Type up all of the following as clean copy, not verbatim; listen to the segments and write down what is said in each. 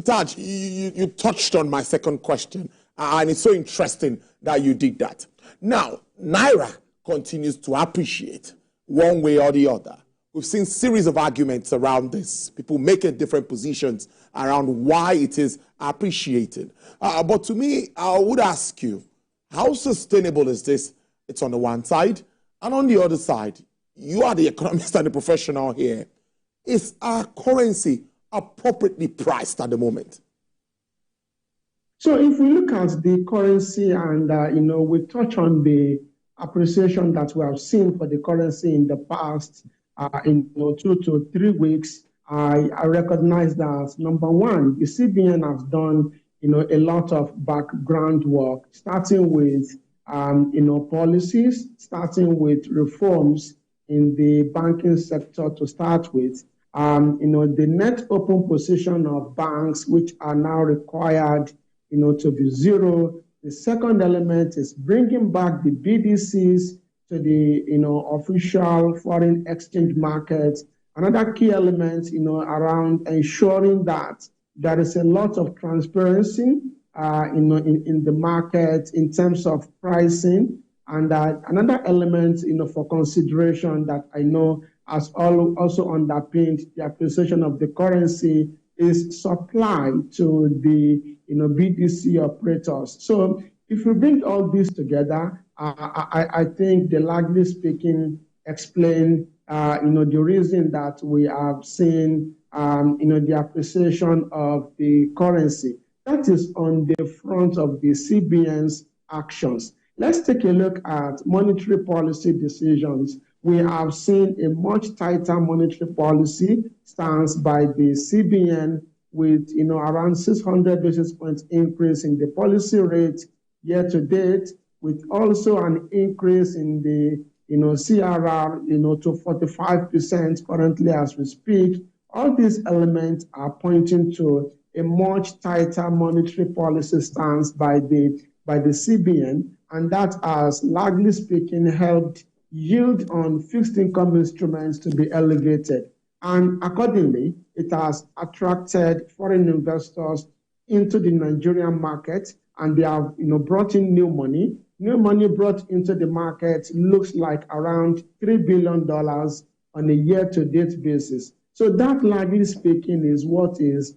Taj, you touched on my second question, and it's so interesting that you did that. Now, naira continues to appreciate one way or the other. We've seen series of arguments around this, people making different positions around why it is appreciated. But to me, I would ask you, how sustainable is this? It's on the one side, and on the other side, you are the economist and the professional here. Is our currency appropriately priced at the moment? So if we look at the currency and, we touch on the appreciation that we have seen for the currency in the past, 2 to 3 weeks, I recognize that, number one, the CBN has done, a lot of background work, starting with, policies, starting with reforms in the banking sector to start with. The net open position of banks, which are now required, to be zero. The second element is bringing back the BDCs to the, official foreign exchange markets. Another key element, around ensuring that there is a lot of transparency, in the market in terms of pricing. And another element, for consideration that I know has also underpinned the appreciation of the currency is supply to the BDC operators. So if we bring all this together, I think they largely speaking explain the reason that we have seen the appreciation of the currency. That is on the front of the CBN's actions. Let's take a look at monetary policy decisions. We have seen a much tighter monetary policy stance by the CBN with around 600 basis points increase in the policy rate year to date, with also an increase in the CRR to 45% currently as we speak. All these elements are pointing to a much tighter monetary policy stance by the CBN, and that has largely speaking helped yield on fixed income instruments to be elevated. And accordingly, it has attracted foreign investors into the Nigerian market, and they have brought in new money. New money brought into the market looks like around $3 billion on a year-to-date basis. So that, largely speaking, is what is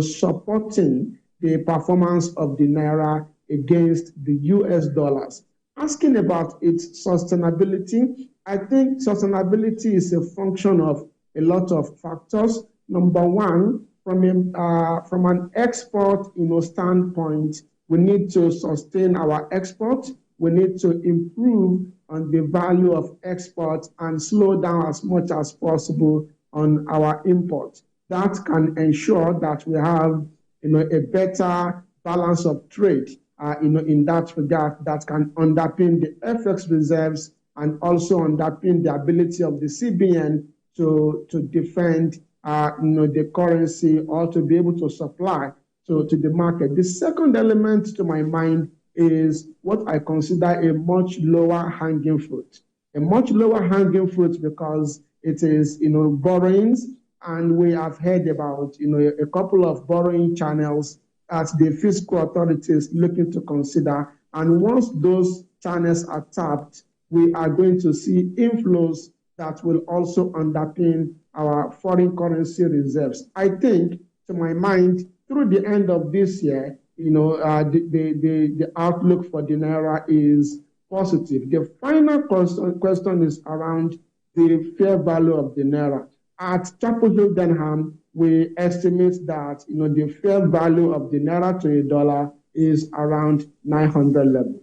supporting the performance of the naira against the US dollars. Asking about its sustainability, I think sustainability is a function of a lot of factors. Number one, from an export standpoint, we need to sustain our export. We need to improve on the value of export and slow down as much as possible on our import. That can ensure that we have a better balance of trade in that regard, that can underpin the FX reserves and also underpin the ability of the CBN to defend the currency or to be able to supply to the market. The second element to my mind is what I consider a much lower hanging fruit. A much lower hanging fruit because it is borrowings, and we have heard about a couple of borrowing channels that the fiscal authorities looking to consider. And once those channels are tapped, we are going to see inflows that will also underpin our foreign currency reserves. I think, to my mind, through the end of this year, the outlook for the naira is positive. The final question is around the fair value of the naira. At Chapel Hill Denham, we estimate that the fair value of the naira to a dollar is around 900 level.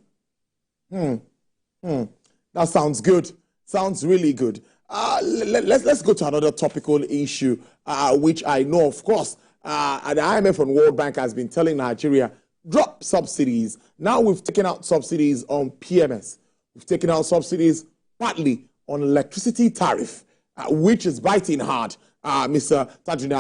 That sounds good. Sounds really good. Let's go to another topical issue, which I know, of course, the IMF and World Bank has been telling Nigeria, drop subsidies. Now we've taken out subsidies on PMS. We've taken out subsidies partly on electricity tariff, which is biting hard. Mr. Tajina,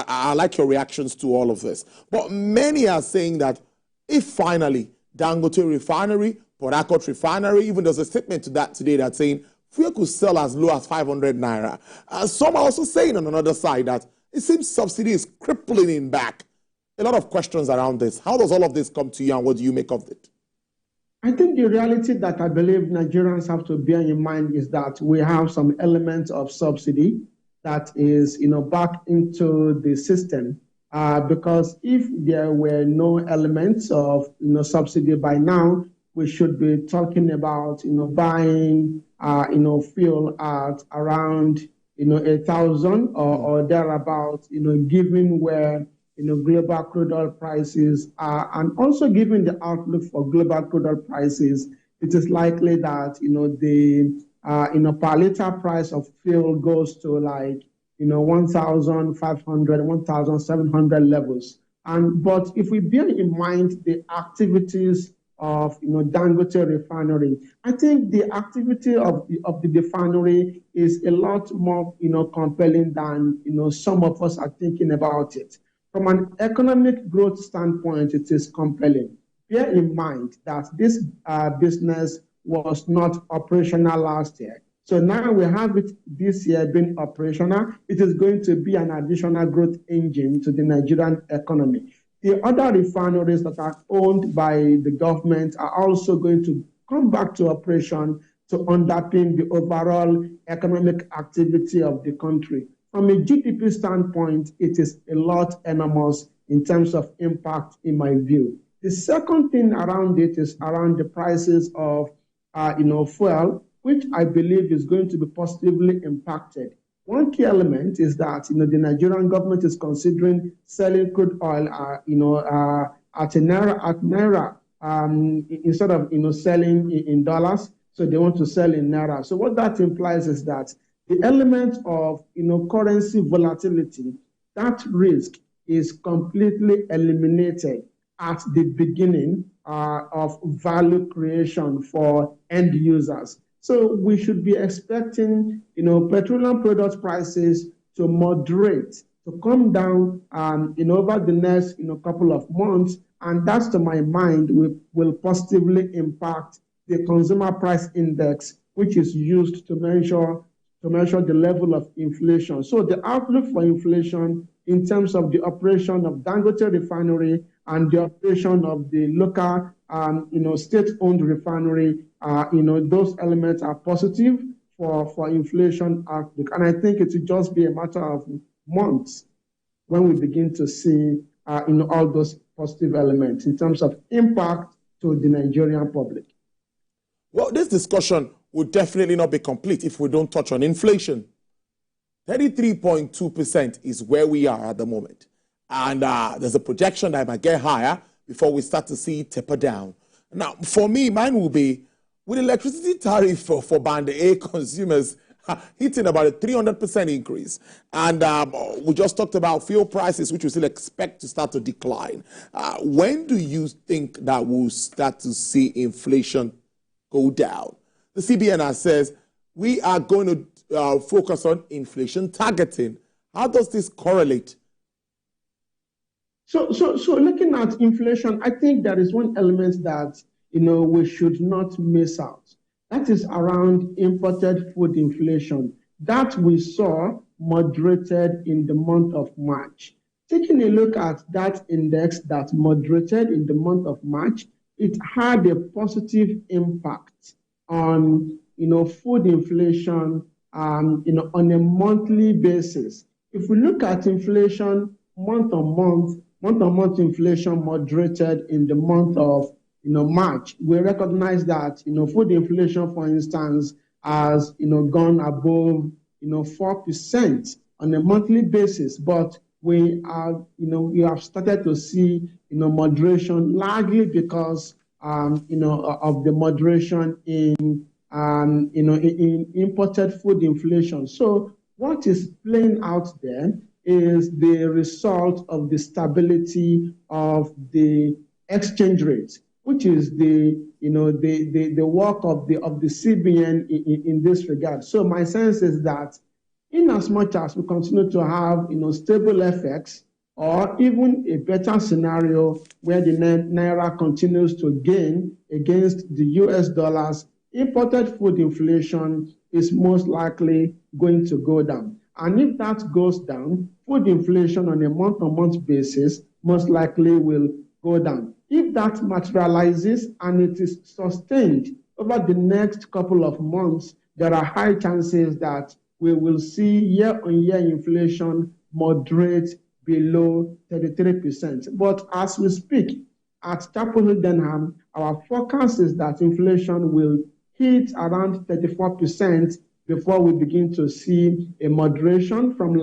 I like your reactions to all of this. But many are saying that if finally Dangote Refinery, Port Harcourt Refinery, even there's a statement to that today that's saying fuel could sell as low as 500 naira. Some are also saying on another side that it seems subsidy is crippling him back. a lot of questions around this. How does all of this come to you, and what do you make of it? I think the reality that I believe Nigerians have to bear in mind is that we have some elements of subsidy that is, back into the system. Because if there were no elements of, subsidy by now, we should be talking about, buying, fuel at around, 1,000 or thereabout, given where global crude oil prices are, and also given the outlook for global crude oil prices, it is likely that the per liter price of fuel goes to like 1,500, 1,700 levels. But if we bear in mind the activities of Dangote refinery, I think the activity of the refinery is a lot more compelling than some of us are thinking about it. From an economic growth standpoint, it is compelling. Bear in mind that this business was not operational last year. So now we have it this year being operational. It is going to be an additional growth engine to the Nigerian economy. The other refineries that are owned by the government are also going to come back to operation to underpin the overall economic activity of the country. From a GDP standpoint, it is a lot enormous in terms of impact, in my view. The second thing around it is around the prices of fuel, which I believe is going to be positively impacted. One key element is that the Nigerian government is considering selling crude oil at naira instead of selling in dollars. So they want to sell in naira. So what that implies is that the element of currency volatility, that risk is completely eliminated at the beginning of value creation for end users. So we should be expecting, petroleum product prices to moderate, to come down, over the next, couple of months, and that's, to my mind, will positively impact the consumer price index, which is used to measure the level of inflation. So the outlook for inflation in terms of the operation of Dangote refinery and the operation of the local, state-owned refinery, those elements are positive for inflation outlook. And I think it will just be a matter of months when we begin to see, all those positive elements in terms of impact to the Nigerian public. Well, this discussion would definitely not be complete if we don't touch on inflation. 33.2% is where we are at the moment. And there's a projection that it might get higher before we start to see it taper down. Now, for me, mine will be with electricity tariff for Band A consumers hitting about a 300% increase. And we just talked about fuel prices, which we still expect to start to decline. When do you think that we'll start to see inflation go down? The CBN says we are going to focus on inflation targeting. How does this correlate? So looking at inflation, I think there is one element that we should not miss out. That is around imported food inflation that we saw moderated in the month of March. Taking a look at that index that moderated in the month of March, it had a positive impact on food inflation on a monthly basis. If we look at inflation month-on-month inflation moderated in the month of March. We recognize that food inflation, for instance, has gone above 4% on a monthly basis, but we have started to see moderation, largely because of the moderation in imported food inflation. So what is playing out there is the result of the stability of the exchange rate, which is the work of the CBN in this regard. So my sense is that in as much as we continue to have stable FX, or even a better scenario where the naira continues to gain against the US dollars, imported food inflation is most likely going to go down. And if that goes down, food inflation on a month-on-month basis most likely will go down. If that materializes and it is sustained over the next couple of months, there are high chances that we will see year-on-year inflation moderate below 33%. But as we speak, at Chapel Hill Denham, our forecast is that inflation will hit around 34% before we begin to see a moderation from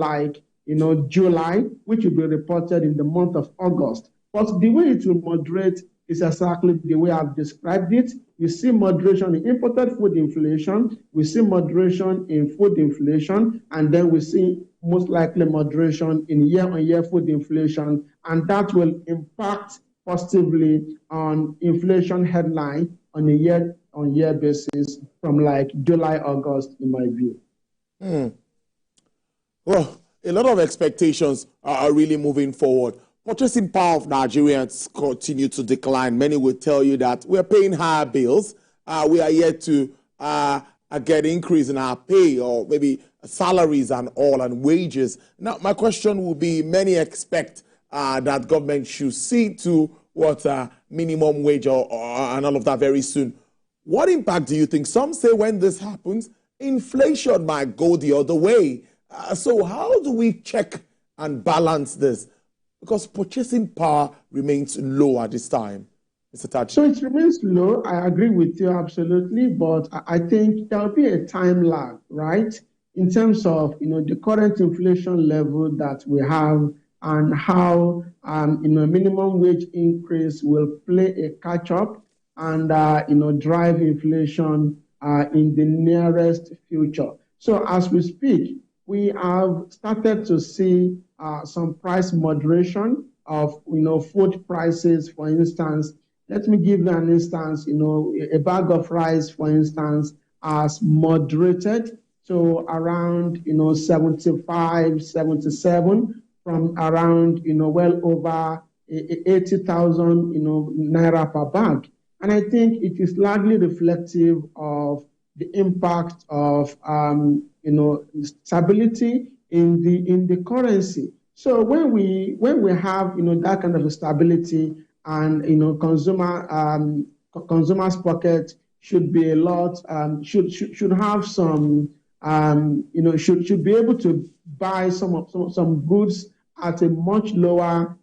July, which will be reported in the month of August. But the way it will moderate is exactly the way I've described it. We see moderation in imported food inflation, we see moderation in food inflation, and then we see most likely moderation in year-on-year food inflation, and that will impact positively on inflation headline on a year-on-year basis from July, August, in my view. Well, a lot of expectations are really moving forward. Purchasing power of Nigerians continue to decline. Many will tell you that we're paying higher bills. We are yet to get increase in our pay or maybe salaries and all and wages. Now, my question will be, many expect that government should see to what minimum wage and all of that very soon. What impact do you think? Some say when this happens, inflation might go the other way. So how do we check and balance this? Because purchasing power remains low at this time. Mr. Taj. So it remains low. I agree with you absolutely, but I think there'll be a time lag, right? In terms of the current inflation level that we have and how minimum wage increase will play a catch up and drive inflation in the nearest future. So as we speak, we have started to see some price moderation of food prices. For instance, let me give you an instance. A bag of rice, for instance, has moderated to around 75, 77 from around well over 80,000 naira per bag. And I think it is largely reflective of the impact of stability in the currency. So when we have that kind of stability and consumers' pocket should be a lot should have some should be able to buy some goods at a much lower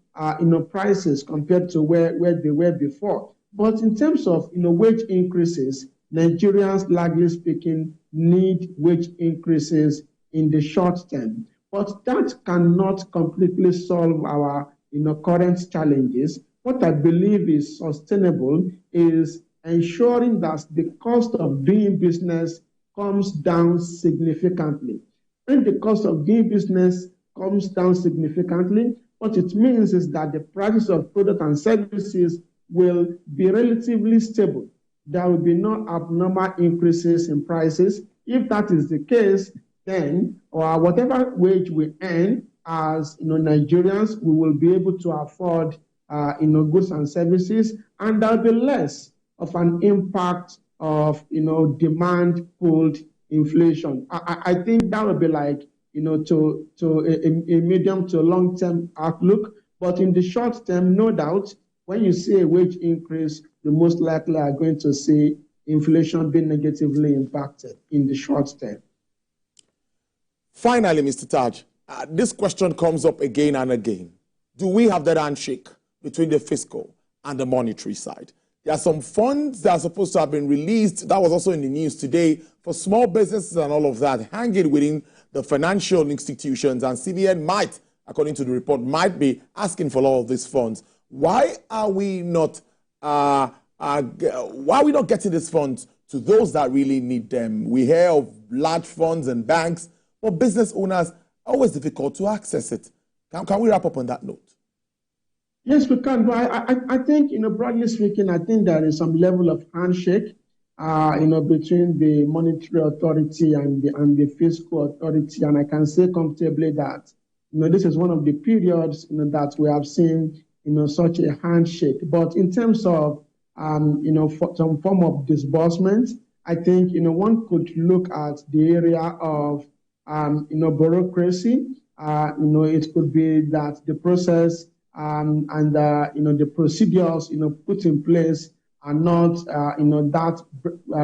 prices compared to where they were before. But in terms of wage increases, Nigerians, largely speaking, need wage increases in the short term. But that cannot completely solve our current challenges. What I believe is sustainable is ensuring that the cost of doing business comes down significantly. When the cost of doing business comes down significantly, what it means is that the prices of products and services will be relatively stable. There will be no abnormal increases in prices. If that is the case, then whatever wage we earn as Nigerians, we will be able to afford goods and services, and there'll be less of an impact of demand pulled inflation. I think that would be to a medium to long term outlook. But in the short term, no doubt, when you see a wage increase, you most likely are going to see inflation being negatively impacted in the short term. Finally, Mr. Taj, this question comes up again and again. Do we have that handshake between the fiscal and the monetary side? There are some funds that are supposed to have been released. That was also in the news today for small businesses and all of that, hanging within the financial institutions. And CBN might, according to the report, might be asking for all of these funds. Why are we not getting these funds to those that really need them? We hear of large funds and banks, but business owners are always difficult to access it. Can we wrap up on that note? Yes, we can. But I think, broadly speaking, I think there is some level of handshake, between the monetary authority and the fiscal authority. And I can say comfortably that, this is one of the periods, that we have seen, such a handshake. But in terms of, for some form of disbursement, I think, one could look at the area of, bureaucracy. It could be that the process the procedures, put in place are not, that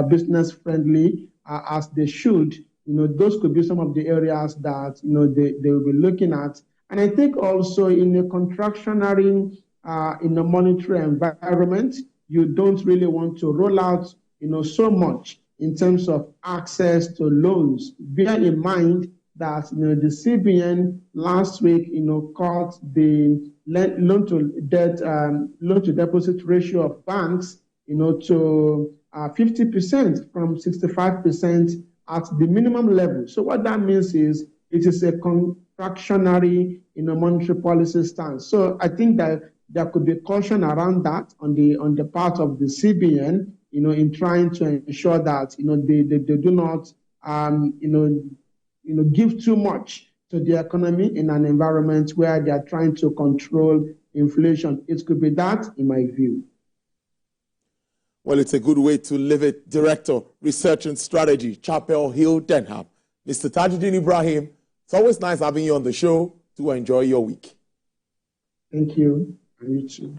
business friendly as they should. Those could be some of the areas that, they will be looking at. And I think also in a contractionary, in a monetary environment, you don't really want to roll out, so much in terms of access to loans. Bear in mind that, the CBN last week, cut the loan to deposit ratio of banks, to 50% from 65% at the minimum level. So what that means is it is a contractionary, monetary policy stance. So I think that there could be caution around that on the part of the CBN, in trying to ensure that, they do not, give too much to the economy in an environment where they are trying to control inflation. It could be that, in my view. Well, it's a good way to live it. Director, Research and Strategy, Chapel Hill, Denham. Mr. Tajuddin Ibrahim, it's always nice having you on the show. To enjoy your week. Thank you. And you too.